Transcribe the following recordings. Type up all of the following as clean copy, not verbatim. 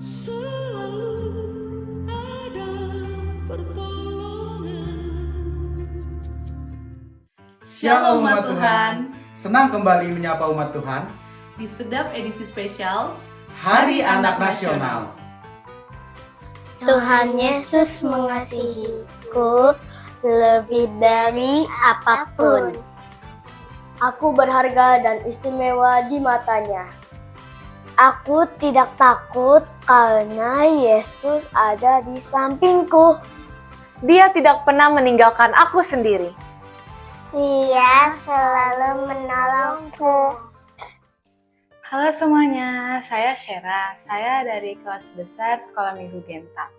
Selalu ada pertolongan. Shalom umat Tuhan, senang kembali menyapa umat Tuhan di Sedap edisi spesial Hari Anak Nasional. Tuhan Yesus mengasihiku lebih dari apapun. Aku berharga dan istimewa di matanya. Aku tidak takut karena Yesus ada di sampingku. Dia tidak pernah meninggalkan aku sendiri. Dia selalu menolongku. Halo semuanya, saya Shera. Saya dari kelas besar Sekolah Minggu Genta.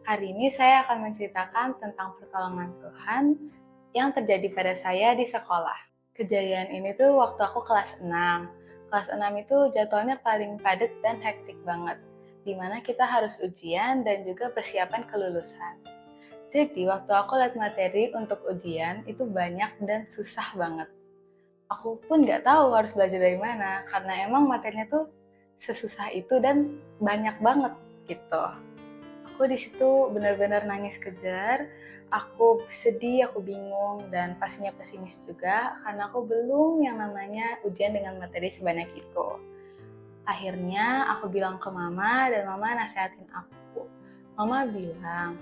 Hari ini saya akan menceritakan tentang pertolongan Tuhan yang terjadi pada saya di sekolah. Kejadian ini tuh waktu aku kelas 6. Kelas 6 itu jadwalnya paling padat dan hektik banget, dimana kita harus ujian dan juga persiapan kelulusan. Jadi waktu aku lihat materi untuk ujian itu banyak dan susah banget. Aku pun nggak tahu harus belajar dari mana, karena emang materinya tuh sesusah itu dan banyak banget gitu. Aku di situ benar-benar nangis kejar, aku sedih, aku bingung, dan pastinya pesimis juga karena aku belum yang namanya ujian dengan materi sebanyak itu. Akhirnya aku bilang ke mama dan mama nasihatin aku. Mama bilang,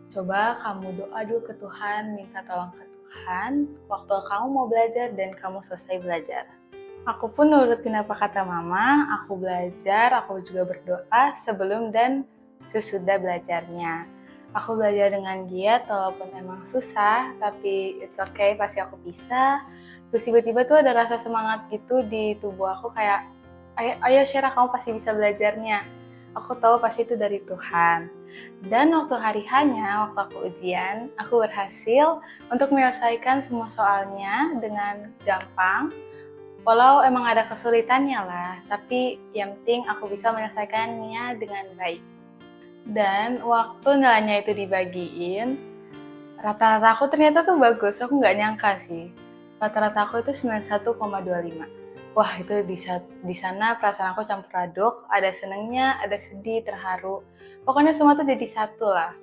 coba kamu doa dulu ke Tuhan, minta tolong ke Tuhan waktu kamu mau belajar dan kamu selesai belajar. Aku pun nurutin apa kata mama, aku belajar, aku juga berdoa sebelum dan sesudah belajarnya. Aku belajar dengan giat walaupun emang susah, tapi it's okay, pasti aku bisa. Terus tiba-tiba tuh ada rasa semangat gitu di tubuh aku kayak, ayo Syera, kamu pasti bisa belajarnya. Aku tahu pasti itu dari Tuhan. Dan waktu hari hanya, waktu aku ujian, aku berhasil untuk menyelesaikan semua soalnya dengan gampang. Walau emang ada kesulitannya lah, tapi yang penting aku bisa menyelesaikannya dengan baik. Dan waktu nilainya itu dibagiin, rata-rata aku ternyata tuh bagus, aku nggak nyangka sih. Rata-rata aku itu 91,25. Wah, itu di sana perasaan aku campur aduk, ada senengnya, ada sedih, terharu. Pokoknya semua tuh jadi satu lah.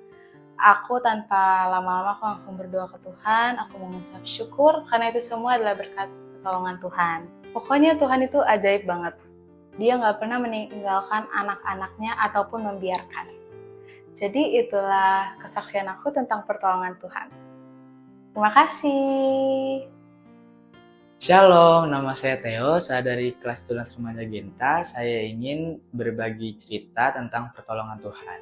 Aku tanpa lama-lama aku langsung berdoa ke Tuhan, aku mengucap syukur karena itu semua adalah berkat pertolongan Tuhan. Pokoknya Tuhan itu ajaib banget. Dia nggak pernah meninggalkan anak-anaknya ataupun membiarkan. Jadi itulah kesaksian aku tentang pertolongan Tuhan. Terima kasih. Shalom, nama saya Theo, saya dari kelas Tunas Remaja Genta. Saya ingin berbagi cerita tentang pertolongan Tuhan.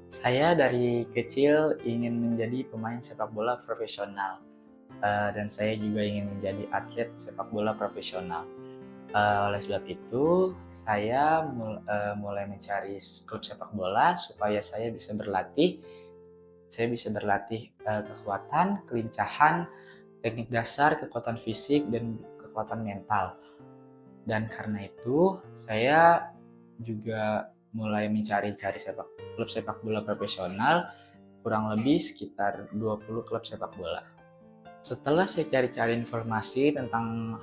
Saya dari kecil ingin menjadi pemain sepak bola profesional, dan saya juga ingin menjadi atlet sepak bola profesional. Oleh sebab itu, saya mulai mencari klub sepak bola supaya saya bisa berlatih. Saya bisa berlatih kekuatan, kelincahan, teknik dasar, kekuatan fisik, dan kekuatan mental. Dan karena itu, saya juga mulai mencari-cari klub sepak bola profesional, kurang lebih sekitar 20 klub sepak bola. Setelah saya cari-cari informasi tentang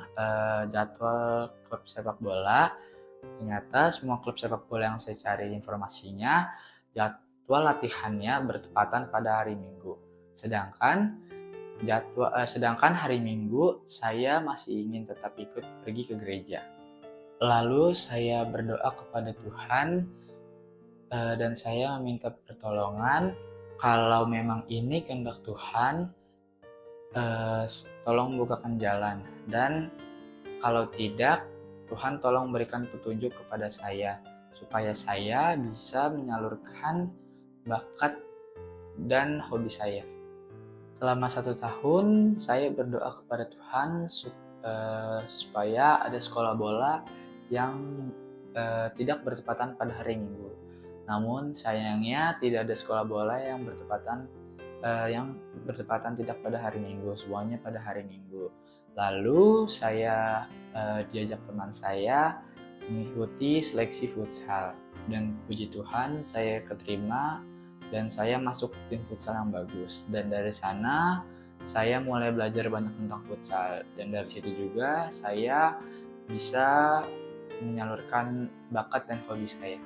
jadwal klub sepak bola, ternyata semua klub sepak bola yang saya cari informasinya, jadwal latihannya bertepatan pada hari Minggu. Sedangkan hari Minggu saya masih ingin tetap ikut pergi ke gereja. Lalu saya berdoa kepada Tuhan dan saya meminta pertolongan. Kalau memang ini kehendak Tuhan, tolong bukakan jalan, dan kalau tidak, Tuhan tolong berikan petunjuk kepada saya supaya saya bisa menyalurkan bakat dan hobi saya. Selama 1 tahun saya berdoa kepada Tuhan supaya ada sekolah bola yang tidak bertepatan pada hari Minggu. Namun sayangnya tidak ada sekolah bola yang bertepatan tidak pada hari Minggu, semuanya pada hari Minggu. Lalu saya diajak teman saya mengikuti seleksi futsal, dan puji Tuhan saya keterima dan saya masuk tim futsal yang bagus. Dan dari sana saya mulai belajar banyak tentang futsal, dan dari situ juga saya bisa menyalurkan bakat dan hobi saya.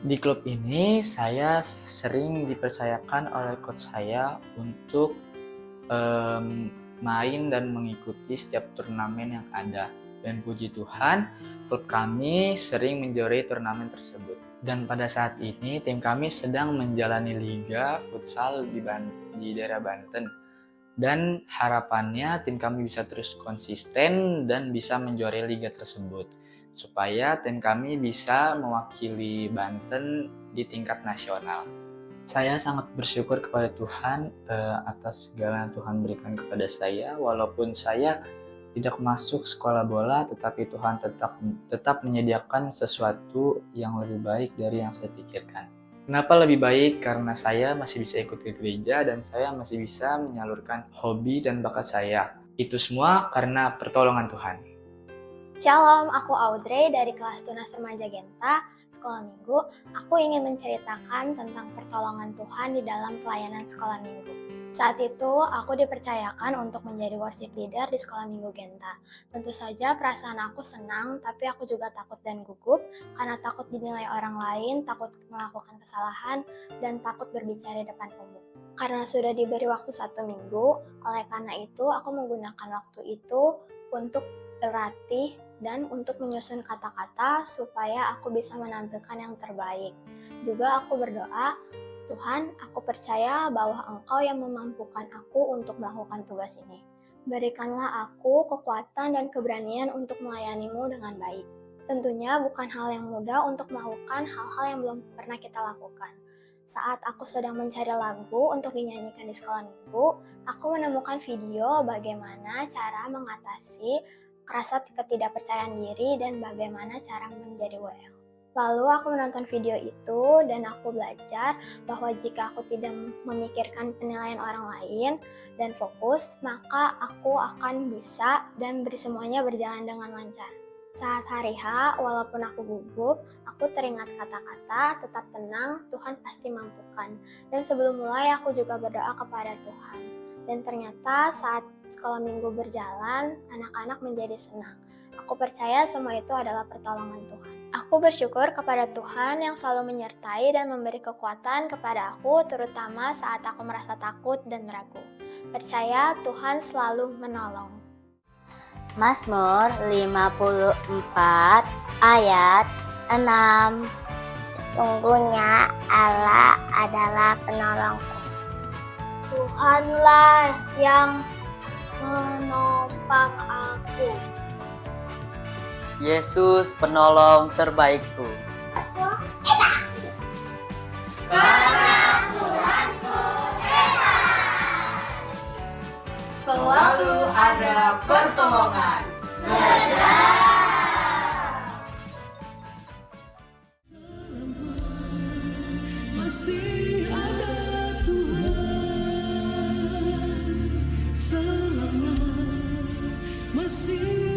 Di klub ini saya sering dipercayakan oleh coach saya untuk main dan mengikuti setiap turnamen yang ada. Dan puji Tuhan, klub kami sering menjuarai turnamen tersebut. Dan pada saat ini tim kami sedang menjalani liga futsal di daerah Banten. Dan harapannya tim kami bisa terus konsisten dan bisa menjuarai liga tersebut, supaya tim kami bisa mewakili Banten di tingkat nasional. Saya sangat bersyukur kepada Tuhan atas segala yang Tuhan berikan kepada saya. Walaupun saya tidak masuk sekolah bola, tetapi Tuhan tetap menyediakan sesuatu yang lebih baik dari yang saya pikirkan. Kenapa lebih baik? Karena saya masih bisa ikut ke gereja dan saya masih bisa menyalurkan hobi dan bakat saya. Itu semua karena pertolongan Tuhan. Shalom, aku Audrey dari kelas Tunas Remaja Genta, Sekolah Minggu. Aku ingin menceritakan tentang pertolongan Tuhan di dalam pelayanan Sekolah Minggu. Saat itu, aku dipercayakan untuk menjadi worship leader di Sekolah Minggu Genta. Tentu saja perasaan aku senang, tapi aku juga takut dan gugup karena takut dinilai orang lain, takut melakukan kesalahan, dan takut berbicara di depan umum. Karena sudah diberi waktu 1 minggu, oleh karena itu aku menggunakan waktu itu untuk berlatih dan untuk menyusun kata-kata supaya aku bisa menampilkan yang terbaik. Juga aku berdoa, Tuhan, aku percaya bahwa Engkau yang memampukan aku untuk melakukan tugas ini. Berikanlah aku kekuatan dan keberanian untuk melayani-Mu dengan baik. Tentunya bukan hal yang mudah untuk melakukan hal-hal yang belum pernah kita lakukan. Saat aku sedang mencari lagu untuk dinyanyikan di sekolah minggu, aku menemukan video bagaimana cara mengatasi rasa ketidakpercayaan diri dan bagaimana cara menjadi WL. Lalu aku menonton video itu dan aku belajar bahwa jika aku tidak memikirkan penilaian orang lain dan fokus, maka aku akan bisa dan semuanya berjalan dengan lancar. Saat hari H, walaupun aku gugup, aku teringat kata-kata, tetap tenang, Tuhan pasti mampukan. Dan sebelum mulai aku juga berdoa kepada Tuhan. Dan ternyata saat sekolah minggu berjalan, anak-anak menjadi senang. Aku percaya semua itu adalah pertolongan Tuhan. Aku bersyukur kepada Tuhan yang selalu menyertai dan memberi kekuatan kepada aku, terutama saat aku merasa takut dan ragu. Percaya Tuhan selalu menolong. Mazmur 54 ayat 6. Sesungguhnya Allah adalah penolongku. Tuhanlah yang menopang aku. Yesus penolong terbaikku. Selalu ada pertolongan. Masih ada Tuhan, selama masih